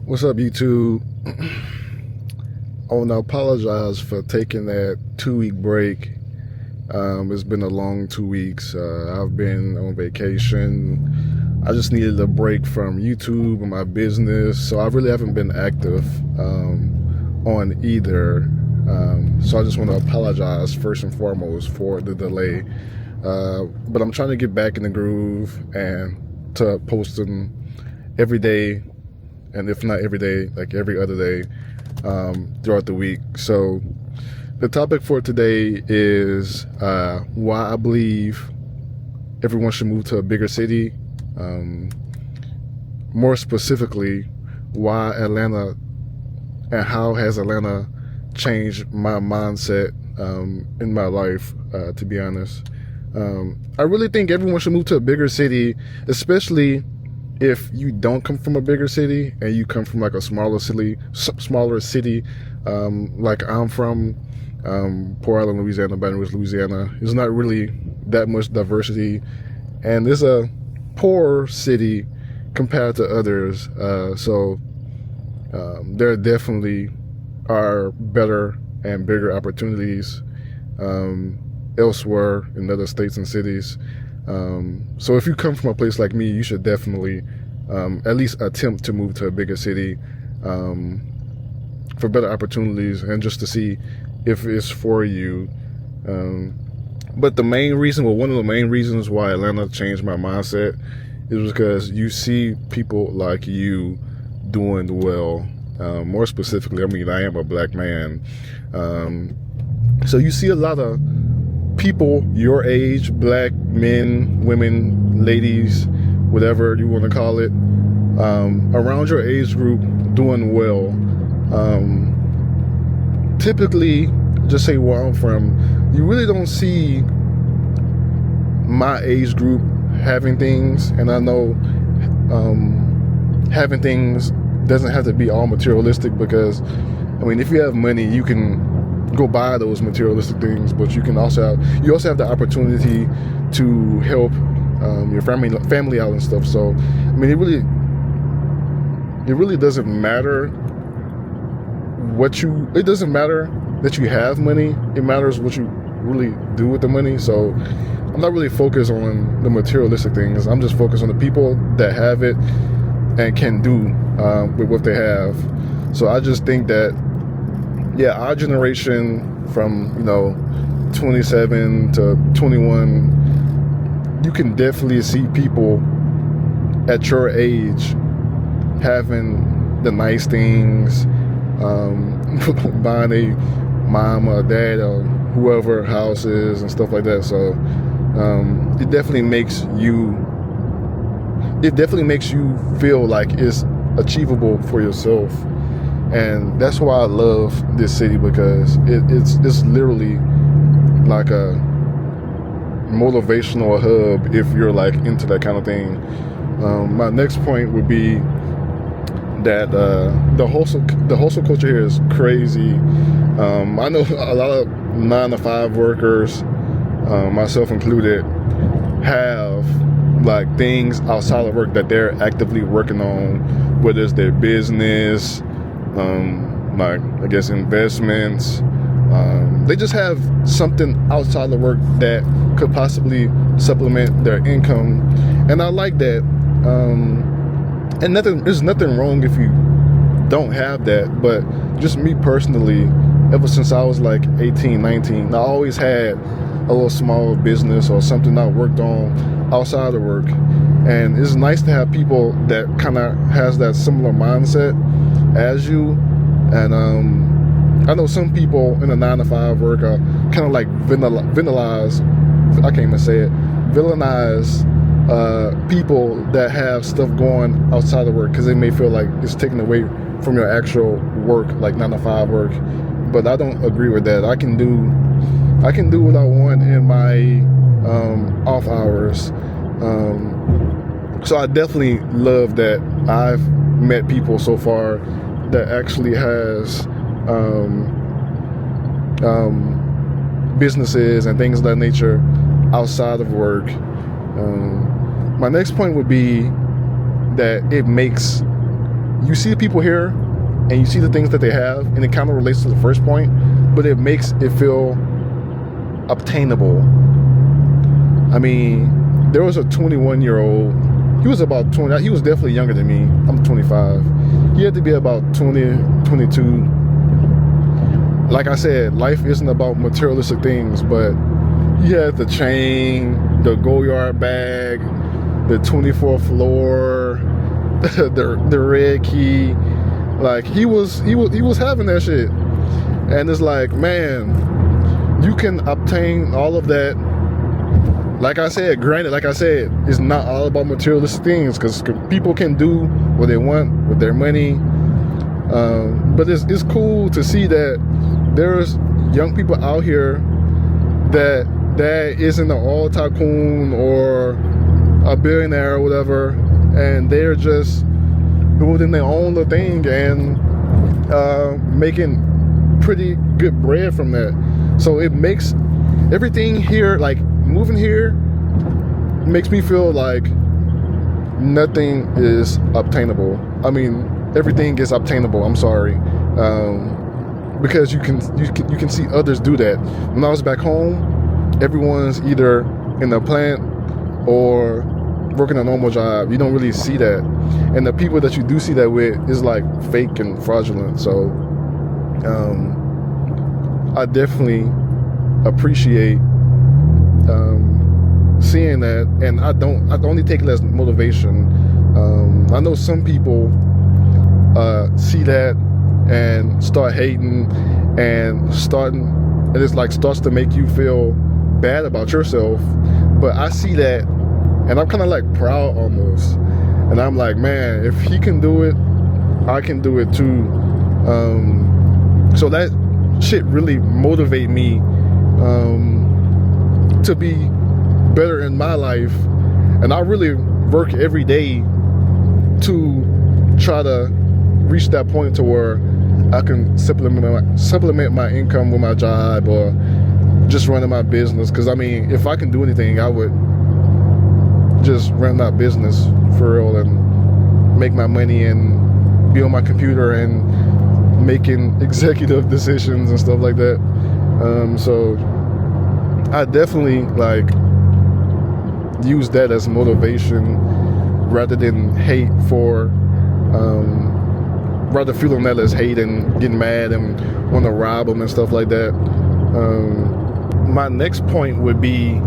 What's up, YouTube? I want to apologize for taking that 2 week break. It's been a long 2 weeks. I've been on vacation. I just needed a break from YouTube and my business, so I really haven't been active on either. So I just want to apologize first and foremost for the delay. But I'm trying to get back in the groove and to post them every day, and if not every day, like every other day throughout the week. So the topic for today is why I believe everyone should move to a bigger city. More specifically, why Atlanta and how has Atlanta changed my mindset in my life, to be honest. I really think everyone should move to a bigger city, especially if you don't come from a bigger city and you come from like a smaller city, like I'm from, Port Island, Louisiana, Baton Rouge, Louisiana. There's not really that much diversity, and it's a poor city compared to others. So there definitely are better and bigger opportunities elsewhere in other states and cities. So if you come from a place like me, you should definitely at least attempt to move to a bigger city for better opportunities and just to see if it's for you. But the main reason, well, one of the main reasons why Atlanta changed my mindset is because you see people like you doing well. More specifically, I mean, I am a black man. So you see a lot of people your age, black men, women, ladies, whatever you want to call it, around your age group doing well. Typically, just say where I'm from, you really don't see my age group having things. And I know having things doesn't have to be all materialistic, because I mean, if you have money, you can go buy those materialistic things, but you also have the opportunity to help your family out and stuff. So I mean, it really doesn't matter it doesn't matter that you have money. It matters what you really do with the money. So I'm not really focused on the materialistic things. I'm just focused on the people that have it and can do with what they have. So I just think that, yeah, our generation from 27 to 21, you can definitely see people at your age having the nice things, buying a mom or dad or whoever houses and stuff like that. So it definitely makes you feel like it's achievable for yourself. And that's why I love this city, because it's literally like a motivational hub if you're like into that kind of thing. My next point would be that the hustle culture here is crazy. I know a lot of 9-to-5 workers, myself included, have like things outside of work that they're actively working on, whether it's their business, like I guess investments. They just have something outside of work that could possibly supplement their income, and I like that. And there's nothing wrong if you don't have that, but just me personally, ever since I was like 18, 19, I always had a little small business or something I worked on outside of work. And it's nice to have people that kind of has that similar mindset as you. And I know some people in a 9-to-5 work are kind of like villainize people that have stuff going outside of work, because they may feel like it's taken away from your actual work, like 9-to-5 work. But I don't agree with that. I can do what I want in my off hours. So I definitely love that I've met people so far that actually has businesses and things of that nature outside of work. My next point would be that it makes you see the people here and you see the things that they have, and it kind of relates to the first point, but it makes it feel obtainable. I mean, there was a 21-year-old. He was about 20. He was definitely younger than me. I'm 25. He had to be about 20, 22. Like I said, life isn't about materialistic things, but he had the chain, the Goyard bag, the 24th floor, the red key. Like he was having that shit. And it's like, man, you can obtain all of that. Like I said, granted, like I said, it's not all about materialistic things, because people can do what they want with their money. But it's cool to see that there's young people out here that isn't an oil tycoon or a billionaire or whatever, and they're just building their own little thing and making pretty good bread from that. So it makes everything here, like moving here, makes me feel like nothing is obtainable. I mean, everything is obtainable. I'm sorry, because you can see others do that. When I was back home, everyone's either in a plant or working a normal job. You don't really see that, and the people that you do see that with is like fake and fraudulent. So I definitely appreciate seeing that, and I only take it as motivation. I know some people see that and start hating and it's like starts to make you feel bad about yourself. But I see that and I'm kind of like proud almost, and I'm like, man, if he can do it, I can do it too. So that shit really motivate me to be better in my life, and I really work every day to try to reach that point to where I can supplement my income with my job or just running my business. Because I mean, if I can do anything, I would just run my business for real and make my money and be on my computer and making executive decisions and stuff like that. So I definitely like use that as motivation rather than hate for rather feeling that as hate and getting mad and want to rob them and stuff like that. My next point would be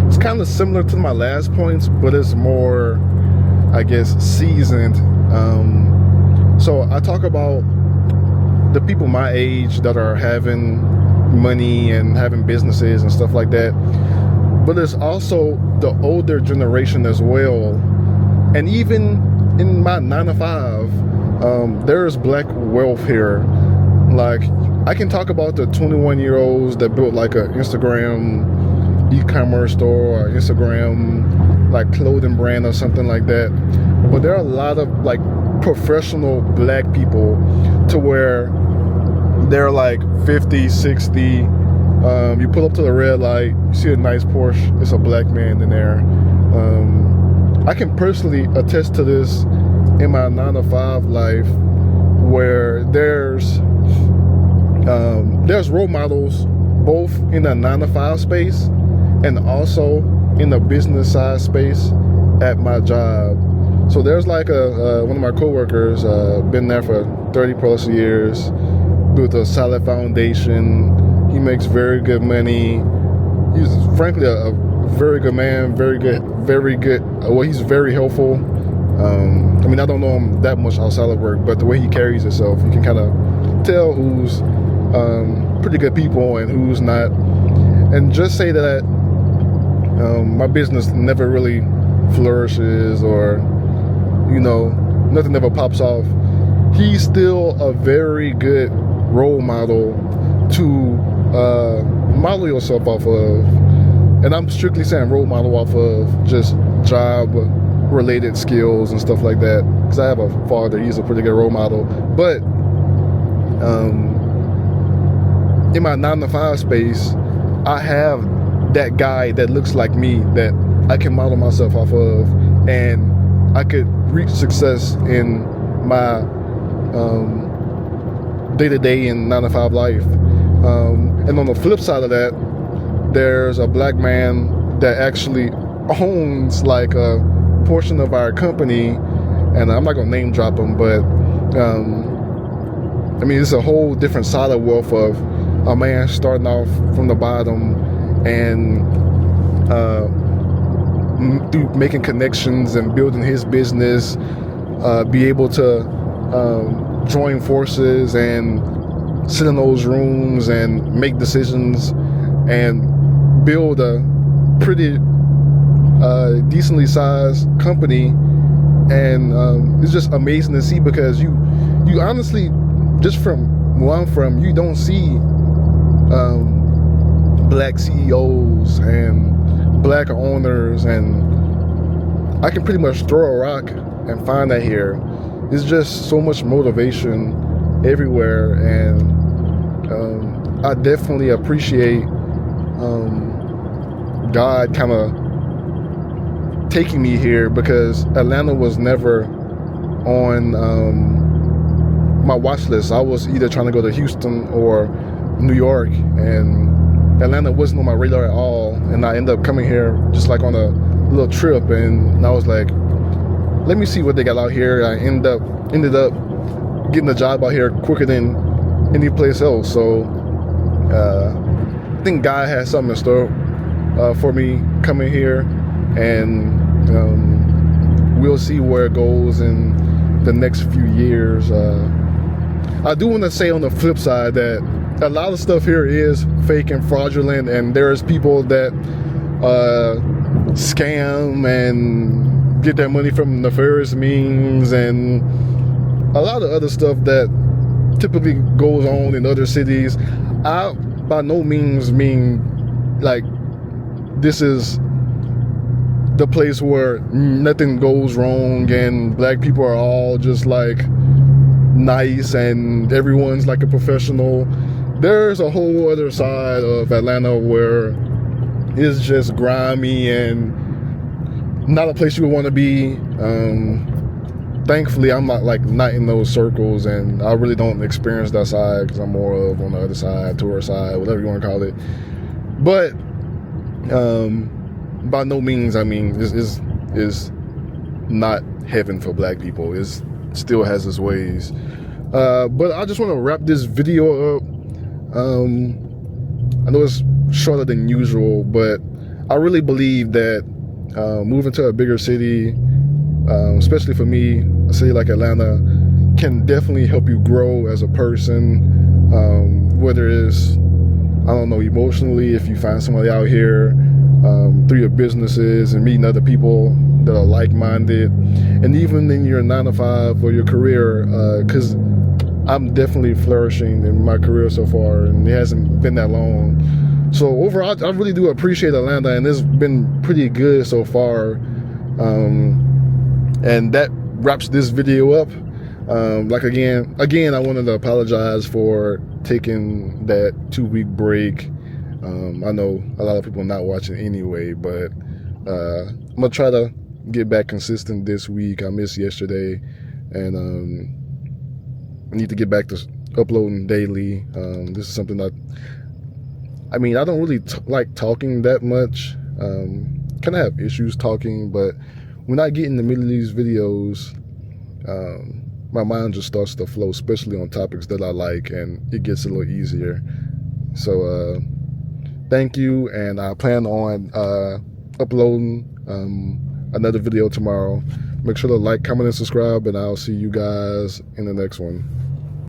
it's kind of similar to my last points, but it's more, I guess, seasoned. So I talk about the people my age that are having money and having businesses and stuff like that, but there's also the older generation as well. And even in my 9 to 5, there's black wealth here. Like, I can talk about the 21-year-olds that built like an Instagram e-commerce store or Instagram like clothing brand or something like that, but there are a lot of like professional black people to where they're like 50, 60. You pull up to the red light, you see a nice Porsche, it's a black man in there. I can personally attest to this in my 9 to 5 life, where there's role models both in the 9 to 5 space and also in the business side space at my job. So there's like one of my coworkers, been there for 30 plus years, built a solid foundation. He makes very good money. He's frankly a very good man, very good. Well, he's very helpful. I mean, I don't know him that much outside of work, but the way he carries himself, you can kind of tell who's pretty good people and who's not. And just say that my business never really flourishes, or nothing ever pops off. He's still a very good role model to model yourself off of. And I'm strictly saying role model off of just job related skills and stuff like that, because I have a father, he's a pretty good role model. But in my 9 to 5 space, I have that guy that looks like me that I can model myself off of, and I could reach success in my day-to-day and 9-to-5 life. And on the flip side of that, there's a black man that actually owns like a portion of our company, and I'm not gonna name drop him, but I mean, it's a whole different side of wealth of a man starting off from the bottom and through making connections and building his business, be able to join forces and sit in those rooms and make decisions and build a pretty decently sized company. And it's just amazing to see, because you honestly, just from where I'm from, you don't see black CEOs and black owners, and I can pretty much throw a rock and find that here. It's just so much motivation everywhere, and I definitely appreciate God kind of taking me here, because Atlanta was never on my watch list. I was either trying to go to Houston or New York, and Atlanta wasn't on my radar at all. And I ended up coming here just like on a little trip, and I was like, let me see what they got out here. I ended up getting a job out here quicker than any place else. So I think God has something in store for me coming here, and we'll see where it goes in the next few years. I do want to say on the flip side that a lot of stuff here is fake and fraudulent, and there's people that scam and get their money from nefarious means, and a lot of other stuff that typically goes on in other cities. I by no means mean like this is the place where nothing goes wrong and black people are all just like nice and everyone's like a professional. There's a whole other side of Atlanta where it's just grimy and not a place you would want to be. Thankfully, I'm not in those circles, and I really don't experience that side, because I'm more of on the other side, tourist side, whatever you want to call it. But by no means, I mean, this is not heaven for black people. It still has its ways. But I just want to wrap this video up. I know it's shorter than usual, but I really believe that moving to a bigger city, especially for me, a city like Atlanta, can definitely help you grow as a person, whether it's, I don't know, emotionally, if you find somebody out here, through your businesses and meeting other people that are like-minded, and even in your 9-to-5 or your career, because I'm definitely flourishing in my career so far, and it hasn't been that long. So overall, I really do appreciate Atlanta, and it's been pretty good so far. And that wraps this video up. Again, I wanted to apologize for taking that 2-week break. I know a lot of people are not watching anyway, but I'm gonna try to get back consistent this week. I missed yesterday, and I need to get back to uploading daily. This is something that, I mean, I don't really like talking that much. Kind of have issues talking, but when I get in the middle of these videos, my mind just starts to flow, especially on topics that I like, and it gets a little easier. So thank you, and I plan on uploading another video tomorrow. Make sure to like, comment, and subscribe, and I'll see you guys in the next one.